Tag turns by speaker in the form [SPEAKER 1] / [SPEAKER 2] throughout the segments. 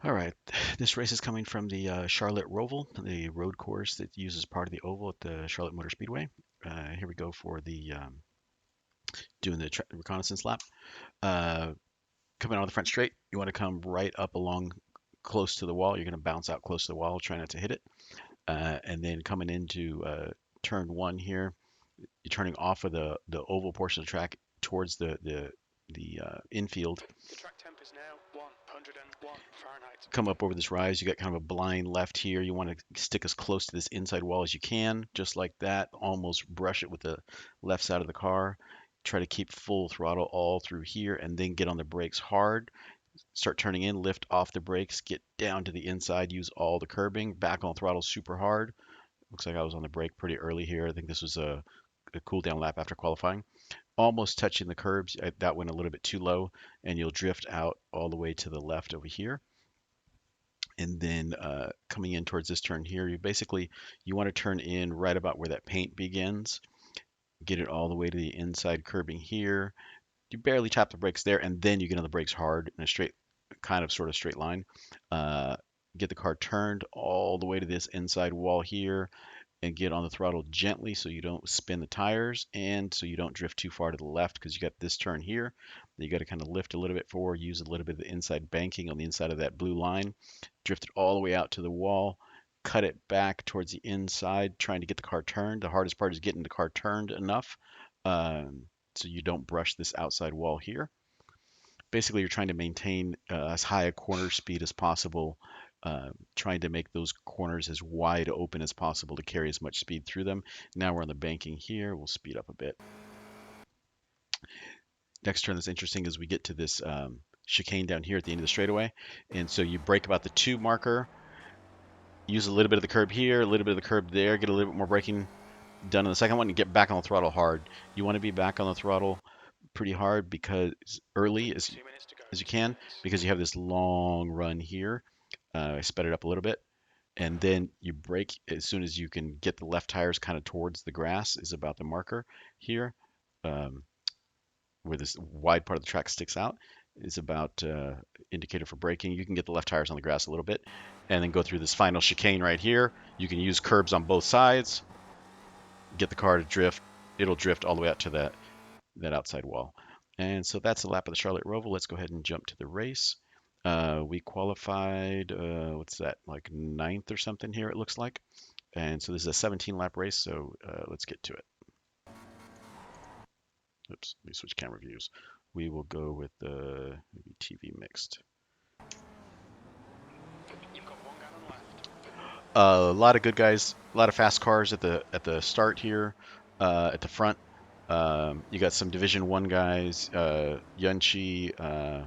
[SPEAKER 1] All right, this race is coming from the Charlotte Roval, the road course that uses part of the oval at the Charlotte Motor Speedway. Here we go for the doing the reconnaissance lap. Uh, Coming on the front straight, you want to come right up along close to the wall. You're going to bounce out close to the wall, try not to hit it. And then coming into turn one here, you're turning off of the oval portion of the track towards the infield.
[SPEAKER 2] The track temp is now 101 Fahrenheit.
[SPEAKER 1] Come up over this rise. You got kind of a blind left here. You want to stick as close to this inside wall as you can, just like that. Almost brush it with the left side of the car. Try to keep full throttle all through here and then get on the brakes hard. Start turning in, lift off the brakes, get down to the inside, use all the curbing, back on throttle super hard. Looks like I was on the brake pretty early here. I think this was a cool down lap after qualifying. Almost touching the curbs. That went a little bit too low, and you'll drift out all the way to the left over here. And then coming in towards this turn here, you want to turn in right about where that paint begins. Get it all the way to the inside curbing here. You barely tap the brakes there, and then you get on the brakes hard in a straight, kind of sort of straight line. Uh, get the car turned all the way to this inside wall here, and get on the throttle gently so you don't spin the tires and so you don't drift too far to the left because you got this turn here. You got to kind of lift a little bit forward, use a little bit of the inside banking on the inside of that blue line, drift it all the way out to the wall, cut it back towards the inside, trying to get the car turned. The hardest part is getting the car turned enough so you don't brush this outside wall here. Basically, you're trying to maintain as high a corner speed as possible, trying to make those corners as wide open as possible to carry as much speed through them. Now we're on the banking here. We'll speed up a bit. Next turn that's interesting is we get to this chicane down here at the end of the straightaway. And so you brake about the 2 marker, use a little bit of the curb here, a little bit of the curb there, get a little bit more braking done on the second one, and get back on the throttle hard. You want to be back on the throttle pretty hard because early as you can, because you have this long run here. I sped it up a little bit, and then you brake as soon as you can get the left tires kind of towards the grass is about the marker here, um, where this wide part of the track sticks out is about indicator for braking. You can get the left tires on the grass a little bit, and then go through this final chicane right here. You can use curbs on both sides, get the car to drift. It'll drift all the way out to that outside wall. And so that's the lap of the Charlotte Roval. Let's go ahead and jump to the race. We qualified, what's that, like ninth or something here, it looks like. And so this is a 17 lap race, so let's get to it. Oops, let me switch camera views. We will go with the maybe TV mixed.
[SPEAKER 2] You've got one guy on the left.
[SPEAKER 1] A lot of good guys, a lot of fast cars at the start here, at the front. You got some Division One guys, Yunchi,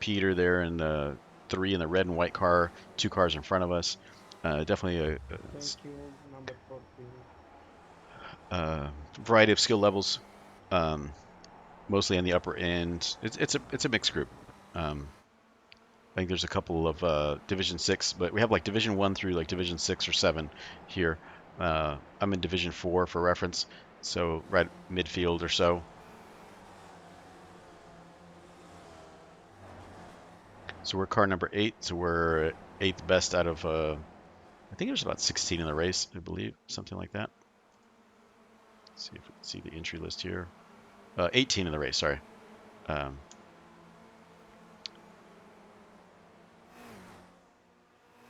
[SPEAKER 1] Peter there in the 3 in the red and white car, 2 cars in front of us. Definitely
[SPEAKER 3] Thank you, number 40.
[SPEAKER 1] variety of skill levels, um, mostly on the upper end. It's a mixed group. I think there's a couple of Division 6, but we have like Division 1 through like Division 6 or 7 here. I'm in Division 4 for reference, so right midfield or so. So we're car number 8, so we're 8th best out of, I think there's about 16 in the race, I believe, something like that. Let's see if we can see the entry list here. 18 in the race, sorry.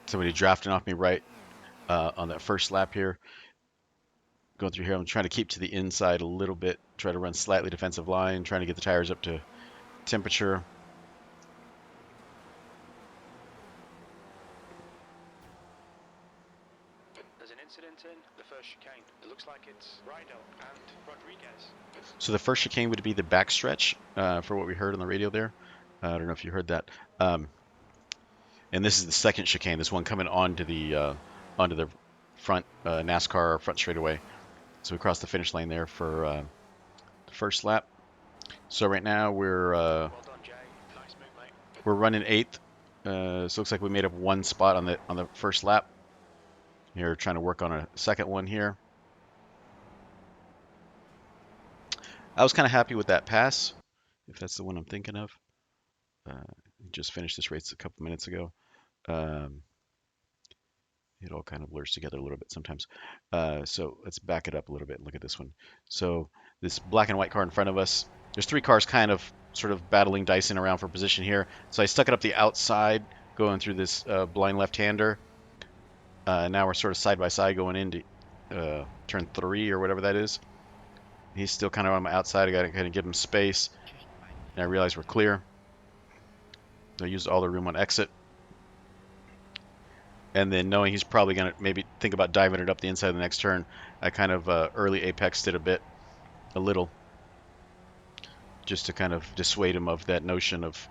[SPEAKER 1] Somebody drafting off me right on that first lap here. Going through here, I'm trying to keep to the inside a little bit, try to run slightly defensive line, trying to get the tires up to temperature.
[SPEAKER 2] There's an incident in the first chicane. It looks like it's Rydell and Rodriguez.
[SPEAKER 1] So the first chicane would be the backstretch for what we heard on the radio there. I don't know if you heard that. And this is the second chicane, this one coming onto the front NASCAR front straightaway. So we crossed the finish line there for the first lap. So right now
[SPEAKER 2] Well done, Jay. Nice move, mate.
[SPEAKER 1] we're running 8th. So it looks like we made up 1 spot on the first lap. Here, trying to work on a second one here. I was kind of happy with that pass, if that's the one I'm thinking of. Just finished this race a couple minutes ago. Um, it all kind of blurs together a little bit sometimes. So let's back it up a little bit and look at this one. So this black and white car in front of us, there's three cars kind of sort of battling, dicing around for position here. So I stuck it up the outside, going through this blind left-hander. Now we're sort of side by side going into turn 3 or whatever that is. He's still kind of on my outside. I got to kind of give him space. And I realize we're clear. I used all the room on exit. And then knowing he's probably going to maybe think about diving it up the inside of the next turn, I kind of early apexed it a little, just to kind of dissuade him of that notion of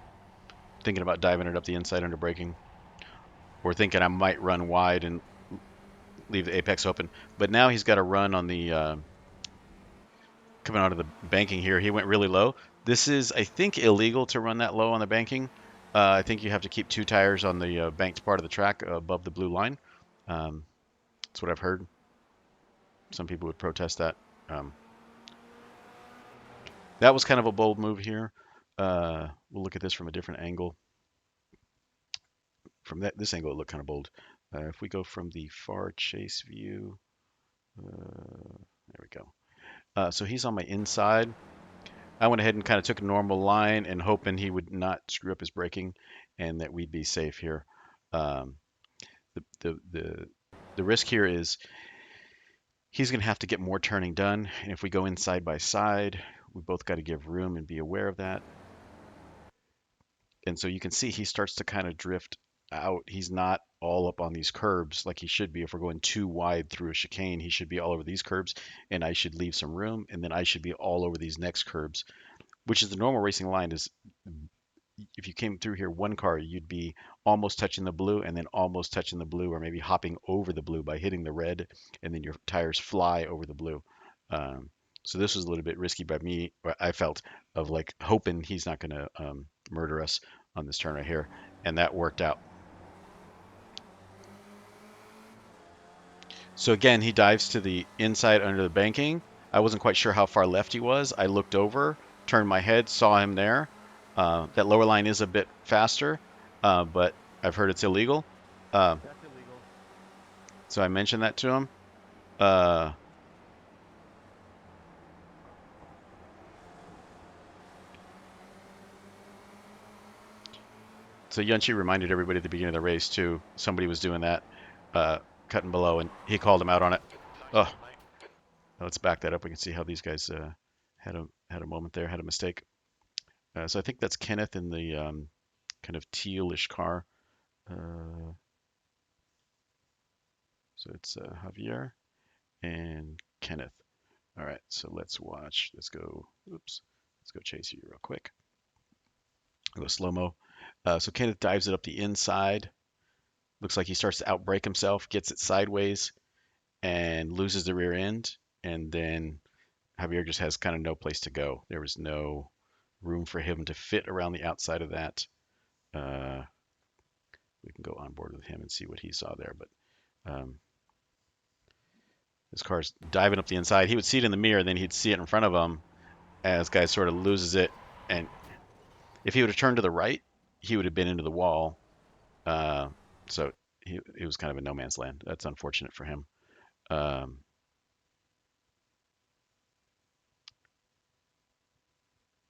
[SPEAKER 1] thinking about diving it up the inside under braking, or thinking I might run wide and leave the apex open. But now he's got a run on the coming out of the banking here. He went really low. This is, I think, illegal to run that low on the banking. I think you have to keep 2 tires on the banked part of the track above the blue line. That's what I've heard. Some people would protest that. Um, that was kind of a bold move here. We'll look at this from a different angle. From this angle, it looked kind of bold. If we go from the far chase view, there we go. So he's on my inside. I went ahead and kind of took a normal line and hoping he would not screw up his braking and that we'd be safe here. Um, the risk here is he's going to have to get more turning done. And if we go in side by side, we both got to give room and be aware of that. And so you can see he starts to kind of drift out. He's not all up on these curbs like he should be. If we're going too wide through a chicane, he should be all over these curbs, and I should leave some room, and then I should be all over these next curbs, which is the normal racing line. Is if you came through here one car, you'd be almost touching the blue and then almost touching the blue, or maybe hopping over the blue by hitting the red, and then your tires fly over the blue. Um, so this was a little bit risky by me, or I felt, of like hoping he's not going to murder us on this turn right here, and that worked out. So again, he dives to the inside under the banking. I wasn't quite sure how far left he was. I looked over, turned my head, saw him there. That lower line is a bit faster, but I've heard it's illegal. Uh,
[SPEAKER 3] That's illegal.
[SPEAKER 1] so I mentioned that to him. Uh, so Yunchi reminded everybody at the beginning of the race too. Somebody was doing that, uh, cutting below, and he called him out on it.
[SPEAKER 2] Nice
[SPEAKER 1] Oh,
[SPEAKER 2] one, mate.
[SPEAKER 1] let's back that up. We can see how these guys had a moment there, had a mistake. So I think that's Kenneth in the kind of tealish car. Uh, so it's Javier and Kenneth. All right, so let's watch. Let's go. Oops. Let's go chase you real quick. I'll go slow mo. So Kenneth dives it up the inside. Looks like he starts to outbrake himself, gets it sideways, and loses the rear end. And then Javier just has kind of no place to go. There was no room for him to fit around the outside of that. Uh, we can go on board with him and see what he saw there. But this car's diving up the inside. He would see it in the mirror, then he'd see it in front of him as guy sort of loses it. And if he would have turned to the right, he would have been into the wall. So he was kind of in no man's land. That's unfortunate for him. Um,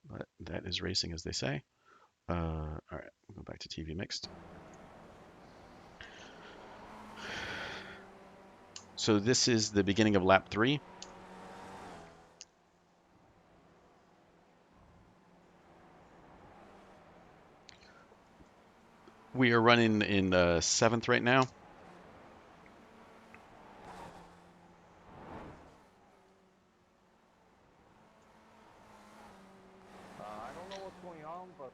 [SPEAKER 1] but that is racing, as they say. All right, we'll go back to TV mixed. So this is the beginning of lap 3. We are running in 7th right now.
[SPEAKER 3] I don't know what's going on, but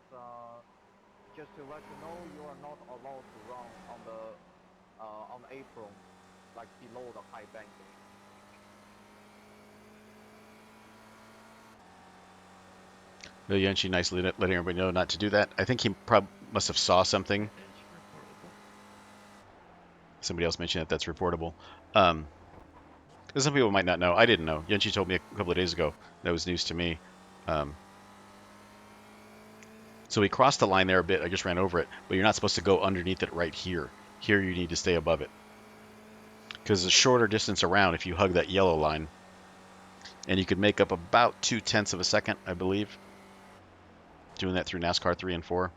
[SPEAKER 3] just to let you know, you are not allowed to run on the apron, like below the high banking.
[SPEAKER 1] Yanchi nicely letting everybody know not to do that. I think he probably must have saw something. Somebody else mentioned that that's reportable. Some people might not know. I didn't know. Yanchi told me a couple of days ago. That was news to me. Um, So we crossed the line there a bit. I just ran over it, but you're not supposed to go underneath it right here. Here you need to stay above it because the shorter distance around if you hug that yellow line, and you could make up about 0.2 of a second, I believe, doing that through NASCAR 3 and 4.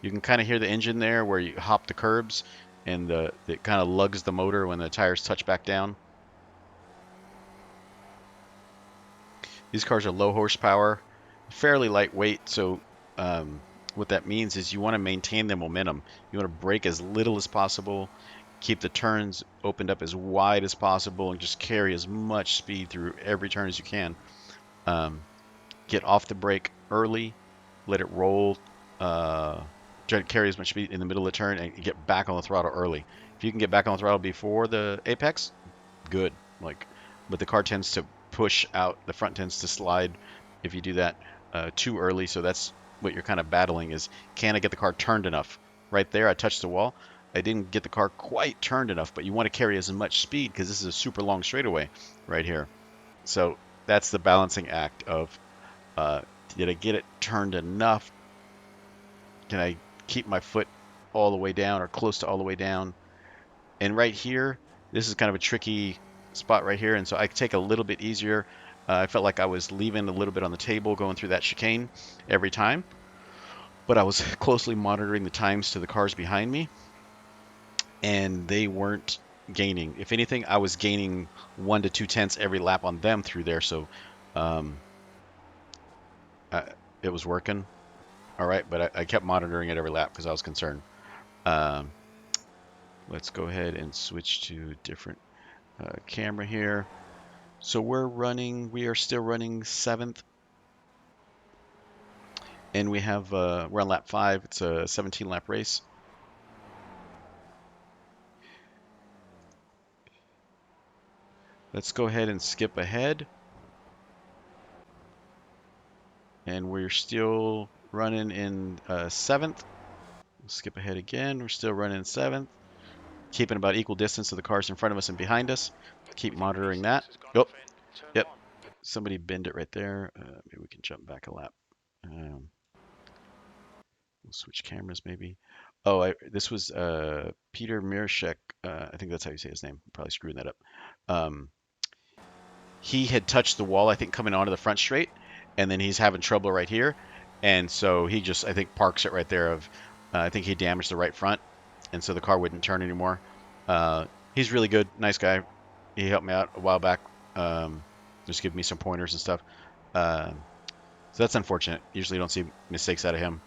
[SPEAKER 1] You can kind of hear the engine there where you hop the curbs, and it kind of lugs the motor when the tires touch back down. These cars are low horsepower, fairly lightweight, so what that means is you want to maintain the momentum. You want to brake as little as possible, keep the turns opened up as wide as possible, and just carry as much speed through every turn as you can. Get off the brake early, let it roll, try to carry as much speed in the middle of the turn, and get back on the throttle early. If you can get back on the throttle before the apex, good. But the car tends to push out, the front tends to slide if you do that too early. So that's what you're kind of battling is, can I get the car turned enough? Right there, I touched the wall. I didn't get the car quite turned enough, but you want to carry as much speed because this is a super long straightaway right here. So that's the balancing act of uh, did I get it turned enough? Can I keep my foot all the way down or close to all the way down? And right here, this is kind of a tricky spot right here, and so I take a little bit easier. I felt like I was leaving a little bit on the table going through that chicane every time, but I was closely monitoring the times to the cars behind me, and they weren't gaining. If anything, I was gaining 1 to 2 tenths every lap on them through there, so um, it was working all right, but I kept monitoring it every lap because I was concerned. Um, let's go ahead and switch to different camera here. So we are still running 7th, and we're on lap 5. It's a 17 lap race. Let's go ahead and skip ahead. And we're still running in 7th. We'll skip ahead again. We're still running in 7th. Keeping about equal distance to the cars in front of us and behind us. Keep monitoring that. Oh, yep. Somebody bend it right there. Maybe we can jump back a lap. We'll switch cameras maybe. Oh, this was Peter Mirashek. I think that's how you say his name. I'm probably screwing that up. Um, he had touched the wall, I think, coming onto the front straight, and then he's having trouble right here. And so he just, I think, parks it right there. I think he damaged the right front, and so the car wouldn't turn anymore. He's really good, nice guy. He helped me out a while back, just give me some pointers and stuff. So that's unfortunate. Usually don't see mistakes out of him.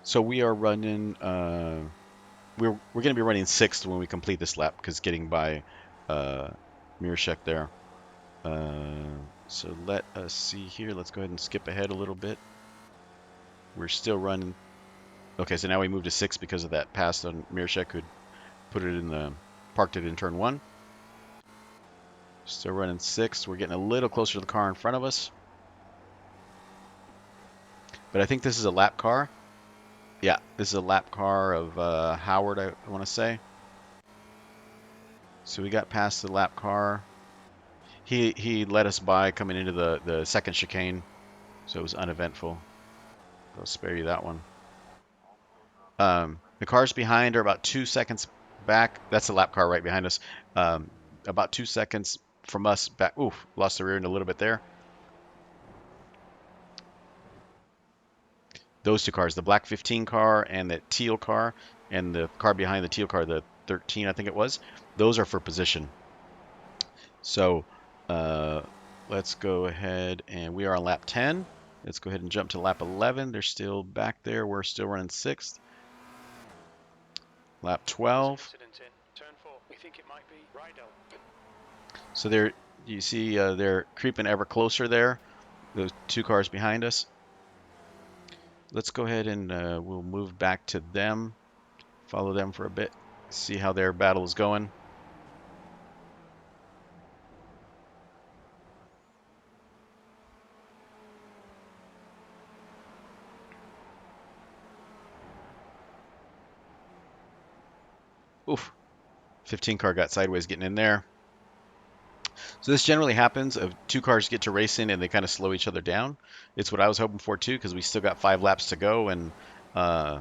[SPEAKER 1] So we are running. We're going to be running 6th when we complete this lap because getting by Mirashek there. So let us see here. Let's go ahead and skip ahead a little bit. We're still running. Okay, so now we moved to 6 because of that pass on Mirashek, who parked it in turn 1. Still running 6th. We're getting a little closer to the car in front of us. But I think this is a lap car. Yeah, this is a lap car of Howard, I want to say. So we got past the lap car. He led us by coming into the second chicane, so it was uneventful. I'll spare you that one. The cars behind are about 2 seconds back. That's the lap car right behind us. About 2 seconds from us back. Oof, lost the rear end a little bit there. Those two cars, the black 15 car and the teal car, and the car behind the teal car, the 13, I think it was, those are for position. So let's go ahead, and we are on lap 10. Let's go ahead and jump to lap 11. They're still back there. We're still running 6th. Lap 12. So you see they're creeping ever closer there. Those two cars behind us. Let's go ahead and we'll move back to them. Follow them for a bit. See how their battle is going. Oof. 15 car got sideways getting in there. So this generally happens if two cars get to racing and they kind of slow each other down. It's what I was hoping for too, because we still got 5 laps to go and uh,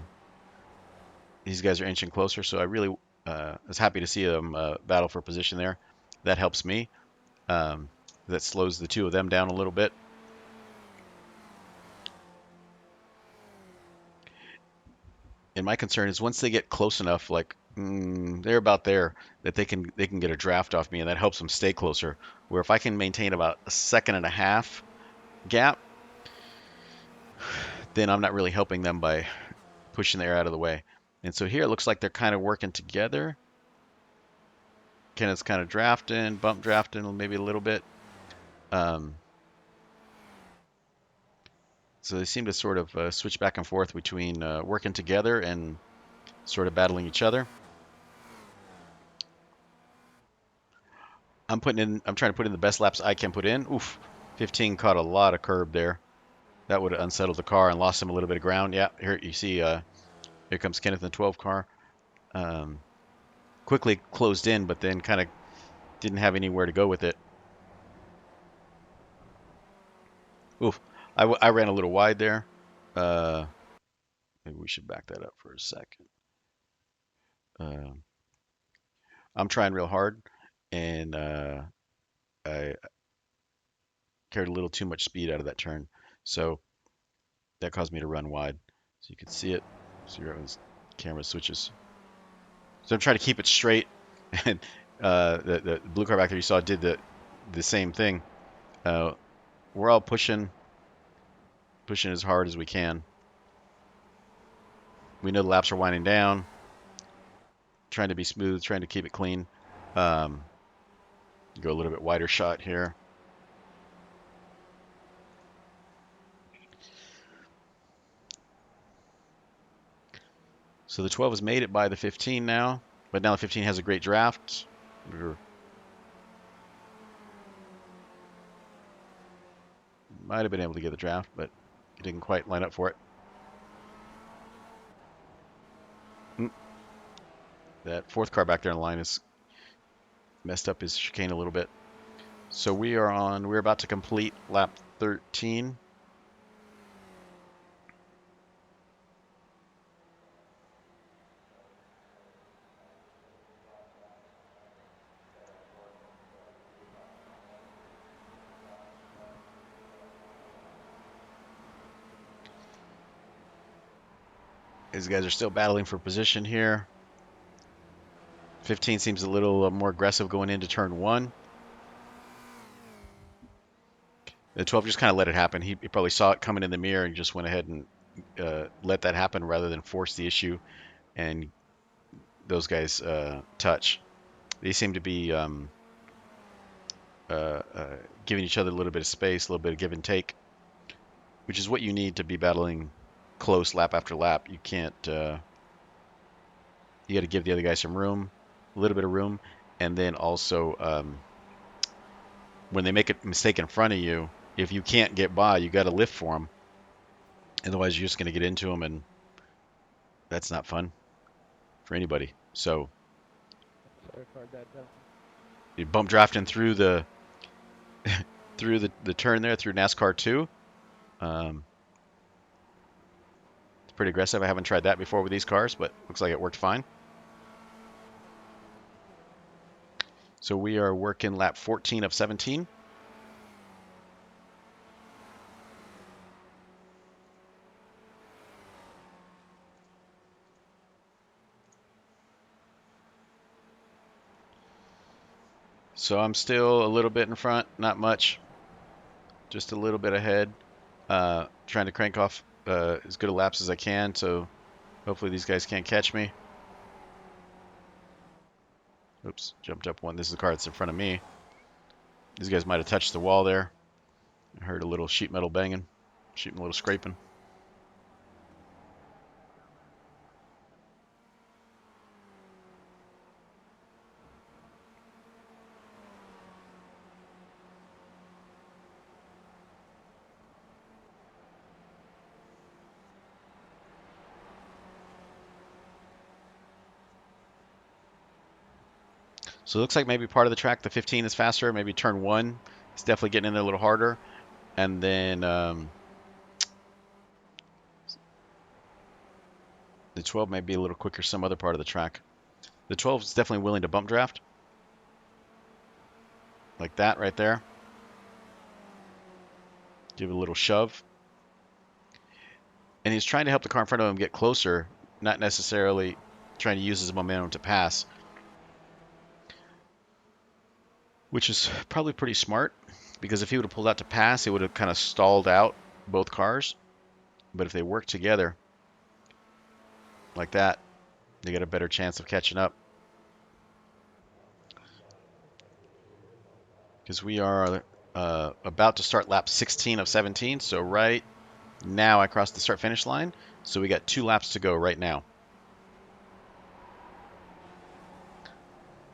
[SPEAKER 1] these guys are inching closer. So I really was happy to see them battle for position there. That helps me. Um, that slows the two of them down a little bit. And my concern is once they get close enough, like they're about there, that they can get a draft off me, and that helps them stay closer. Where if I can maintain about a second and a half gap, then I'm not really helping them by pushing the air out of the way. And so here it looks like they're kind of working together. Kenneth's kind of drafting, bump drafting maybe a little bit. Um, so they seem to sort of switch back and forth between working together and sort of battling each other. I'm trying to put in the best laps I can put in. Oof, 15 caught a lot of curb there. That would have unsettled the car and lost him a little bit of ground. Yeah, here you see, here comes Kenneth in the 12 car. Um, quickly closed in, but then kind of didn't have anywhere to go with it. Oof, I ran a little wide there. Uh, maybe we should back that up for a second. Uh, I'm trying real hard, and I carried a little too much speed out of that turn, so that caused me to run wide. So you can see it. See where the camera switches. So I'm trying to keep it straight, and the blue car back there you saw did the same thing. Uh, we're all pushing as hard as we can. We know the laps are winding down. Trying to be smooth, trying to keep it clean. Um, go a little bit wider shot here. So the 12 has made it by the 15 now, but now the 15 has a great draft. We might have been able to get the draft, but it didn't quite line up for it. That fourth car back there in the line is messed up his chicane a little bit. So we're about to complete lap 13. These guys are still battling for position here. 15 seems a little more aggressive going into turn 1. The 12 just kind of let it happen. He probably saw it coming in the mirror and just went ahead and let that happen rather than force the issue and those guys touch. They seem to be giving each other a little bit of space, a little bit of give and take, which is what you need to be battling close lap after lap. You can't. You got to give the other guy some room, a little bit of room, and then also when they make a mistake in front of you, if you can't get by, you got to lift for them. Otherwise, you're just going to get into them, and that's not fun for anybody. So
[SPEAKER 4] Sorry for that, Jeff.
[SPEAKER 1] you bump drafting through the through the turn there through NASCAR 2. It's pretty aggressive. I haven't tried that before with these cars, but looks like it worked fine. So we are working lap 14 of 17. So I'm still a little bit in front, not much, just a little bit ahead. Trying to crank off as good a laps as I can, so hopefully these guys can't catch me. Oops, jumped up one. This is the car that's in front of me. These guys might have touched the wall there. I heard a little sheet metal banging, sheet metal scraping. So it looks like maybe part of the track, the 15 is faster. Maybe turn 1 is definitely getting in there a little harder. And then the 12 may be a little quicker some other part of the track. The 12 is definitely willing to bump draft. Like that right there. Give it a little shove. And he's trying to help the car in front of him get closer, not necessarily trying to use his momentum to pass, which is probably pretty smart, because if he would have pulled out to pass, it would have kind of stalled out both cars. But if they work together like that, they get a better chance of catching up. Because we are about to start lap 16 of 17, so right now I crossed the start-finish line, so we got 2 laps to go right now.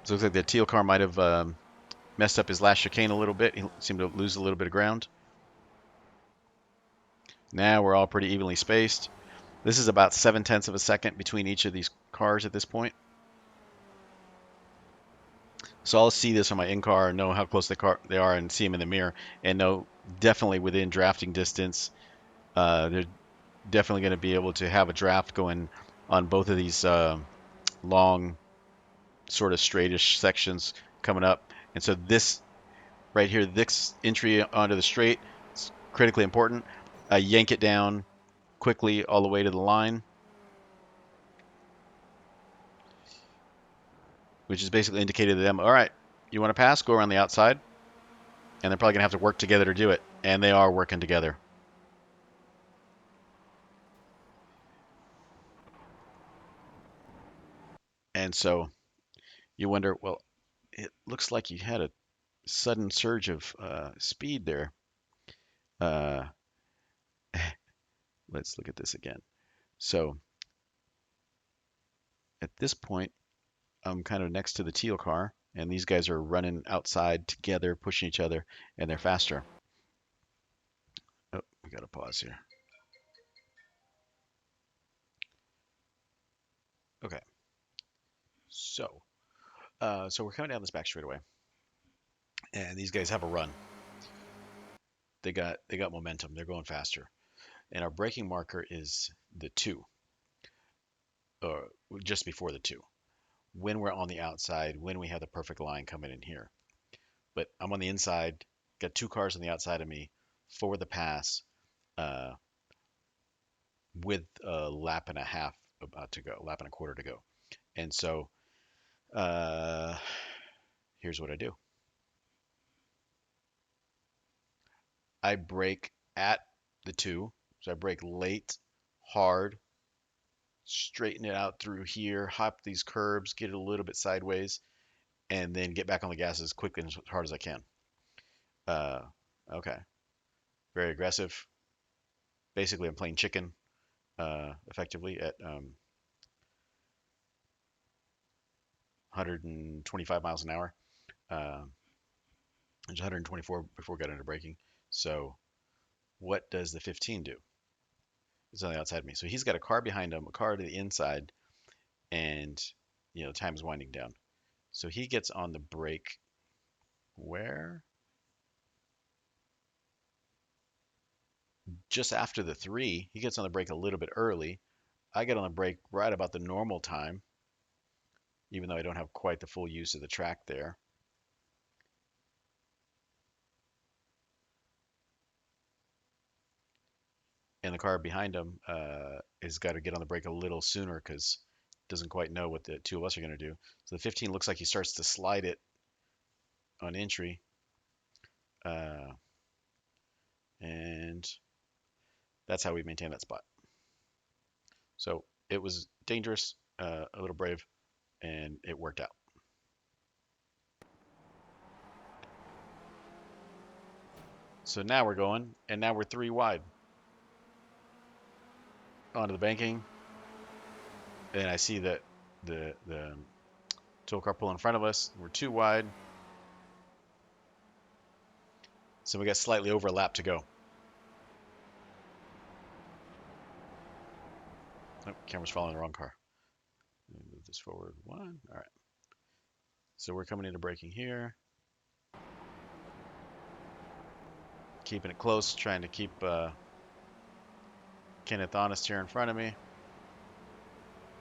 [SPEAKER 1] So it looks like the teal car might have messed up his last chicane a little bit. He seemed to lose a little bit of ground. Now we're all pretty evenly spaced. This is about 7/10 of a second between each of these cars at this point. So I'll see this on my in-car, know how close they are, and see them in the mirror, and know definitely within drafting distance. They're definitely going to be able to have a draft going on both of these long, sort of straightish sections coming up. And so this right here, this entry onto the straight is critically important. Yank it down quickly all the way to the line, which is basically indicated to them, all right, you want to pass? Go around the outside. And they're probably going to have to work together to do it. And they are working together. And so you wonder, well, it looks like you had a sudden surge of speed there. Uh, let's look at this again. So at this point, I'm kind of next to the teal car, and these guys are running outside together, pushing each other, and they're faster. Oh, we got to pause here. Okay. So, so we're coming down this back straightaway, and these guys have a run. They got momentum. They're going faster, and our braking marker is the 2, or just before the 2. When we're on the outside, when we have the perfect line coming in here. But I'm on the inside, got 2 cars on the outside of me for the pass, uh, with a lap and a half about to go, lap and a quarter to go. And so uh, here's what I do. I brake at the 2, so I brake late, hard, straighten it out through here, hop these curbs, get it a little bit sideways, and then get back on the gas as quickly and as hard as I can. Uh, okay, very aggressive. Basically, I'm playing chicken, effectively at 125 miles an hour. There's 124 before we got into braking. So what does the 15 do? It's on the outside of me. So he's got a car behind him, a car to the inside, and time's winding down. So he gets on the brake where? Just after the 3. He gets on the brake a little bit early. I get on the brake right about the normal time, even though I don't have quite the full use of the track there. And the car behind him has got to get on the brake a little sooner because doesn't quite know what the 2 of us are going to do. So the 15 looks like he starts to slide it on entry. Uh, and that's how we maintain that spot. So it was dangerous, a little brave, and it worked out. So now we're going, and now we're 3 wide onto the banking, and I see that the tow car pull in front of us. We're 2 wide, so we got slightly over a lap to go. Oh, camera's following the wrong car. Let me move this forward 1. All right. So we're coming into braking here. Keeping it close, trying to keep Kenneth honest here in front of me.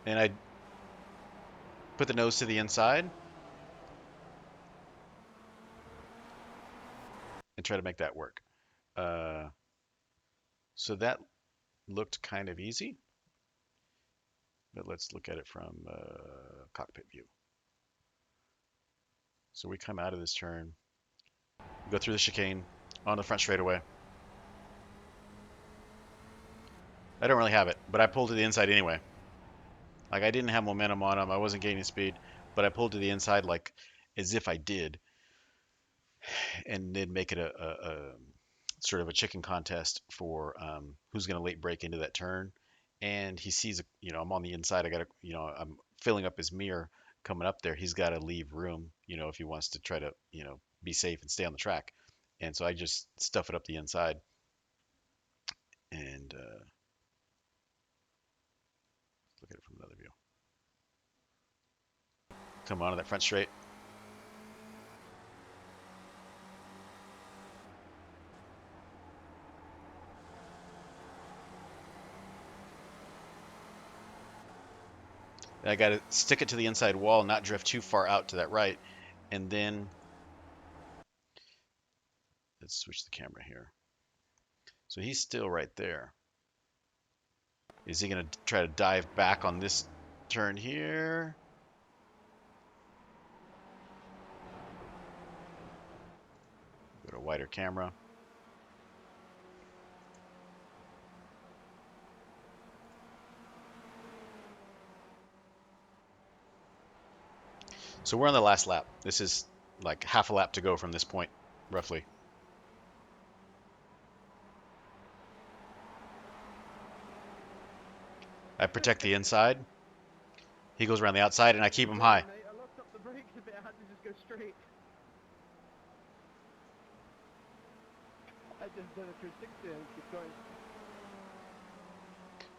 [SPEAKER 1] And I put the nose to the inside and try to make that work. So that looked kind of easy. But let's look at it from cockpit view. So we come out of this turn, go through the chicane, on the front straightaway. I don't really have it, but I pulled to the inside anyway. Like I didn't have momentum on him, I wasn't gaining speed, but I pulled to the inside like as if I did, and then make it a sort of a chicken contest for who's going to late break into that turn. And he sees, I'm on the inside. I got to, I'm filling up his mirror coming up there. He's got to leave room, if he wants to try to, be safe and stay on the track. And so I just stuff it up the inside. And look at it from another view. Come on to that front straight. I got to stick it to the inside wall, not drift too far out to that right. And then let's switch the camera here. So he's still right there. Is he going to try to dive back on this turn here? Go to a wider camera. So we're on the last lap. This is like half a lap to go from this point, roughly. I protect the inside. He goes around the outside, and I keep him high.
[SPEAKER 4] Mate, I locked up the brakes a bit. I had to just go straight. I just did a 360 and keep going.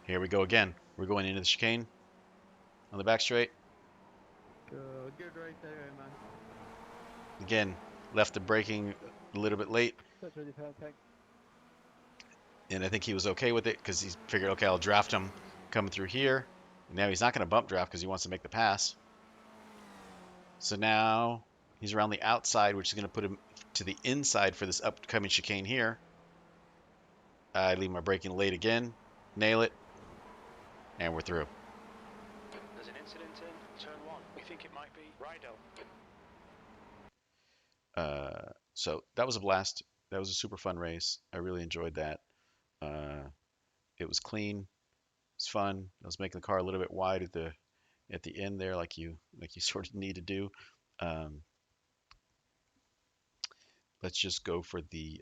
[SPEAKER 1] Here we go again. We're going into the chicane on the back straight.
[SPEAKER 4] Good right there, man.
[SPEAKER 1] Again, left the braking a little bit late.
[SPEAKER 4] That's really perfect.
[SPEAKER 1] And I think he was okay with it because he figured, okay, I'll draft him coming through here. And now he's not going to bump draft because he wants to make the pass. So now he's around the outside, which is going to put him to the inside for this upcoming chicane here. I leave my braking late again, nail it, and we're through.
[SPEAKER 2] There's an incident in turn 1. We think it might be Rydell.
[SPEAKER 1] So that was a blast. That was a super fun race. I really enjoyed that. It was clean. It was fun. I was making the car a little bit wide at the end there, like you sort of need to do. Let's just go for the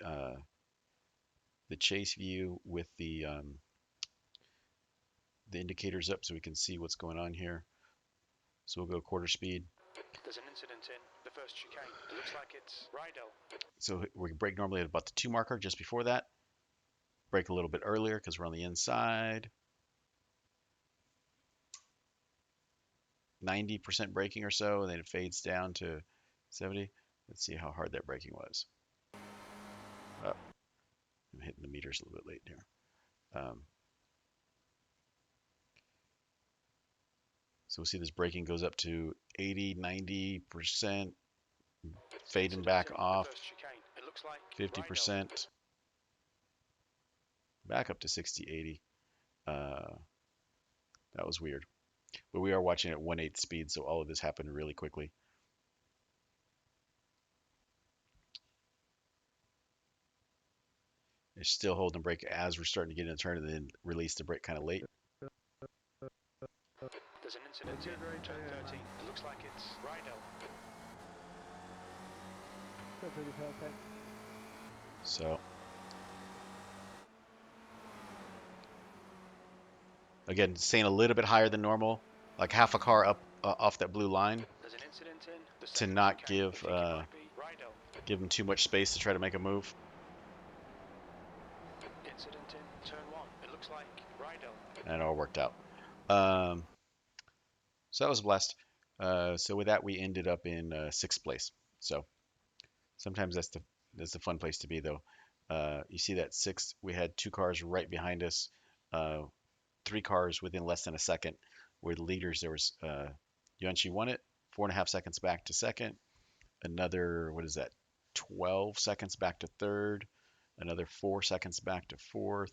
[SPEAKER 1] chase view with the indicators up so we can see what's going on here. So we'll go quarter speed.
[SPEAKER 2] There's an incident in the first chicane. It looks like it's Rydell.
[SPEAKER 1] So we brake normally at about the 2 marker just before that. Brake a little bit earlier because we're on the inside. 90% braking or so, and then it fades down to 70. Let's see how hard that braking was. Oh, I'm hitting the meters a little bit late here. So we'll see this braking goes up to 80, 90%, fading back off, 50%, back up to 60, 80. That was weird. But we are watching at 1/8 speed, so all of this happened really quickly. It's still holding brake as we're starting to get in a turn and then release the brake kind of late.
[SPEAKER 2] There's an incident in turn 13. It looks like it's Rydell.
[SPEAKER 4] That's really perfect.
[SPEAKER 1] So again, staying a little bit higher than normal, like half a car up off that blue line
[SPEAKER 2] There's an incident in the
[SPEAKER 1] to
[SPEAKER 2] second
[SPEAKER 1] not
[SPEAKER 2] chicane.
[SPEAKER 1] give
[SPEAKER 2] We think it might be Rydell.
[SPEAKER 1] give him too much space to try to make a move.
[SPEAKER 2] Incident in turn 1. It looks like Rydell.
[SPEAKER 1] And it all worked out. So that was a blast. So with that, we ended up in sixth place. So sometimes that's the fun place to be, though. You see that sixth, we had two cars right behind us, uh, three cars within less than a second. We're the leaders. There was Yuanchi won it, 4.5 seconds back to second. Another, what is that, 12 seconds back to third. Another 4 seconds back to fourth.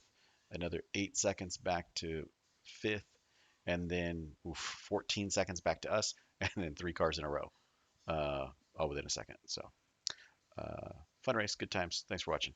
[SPEAKER 1] Another 8 seconds back to fifth. And then 14 seconds back to us. And then three cars in a row, all within a second. So, fun race, good times. Thanks for watching.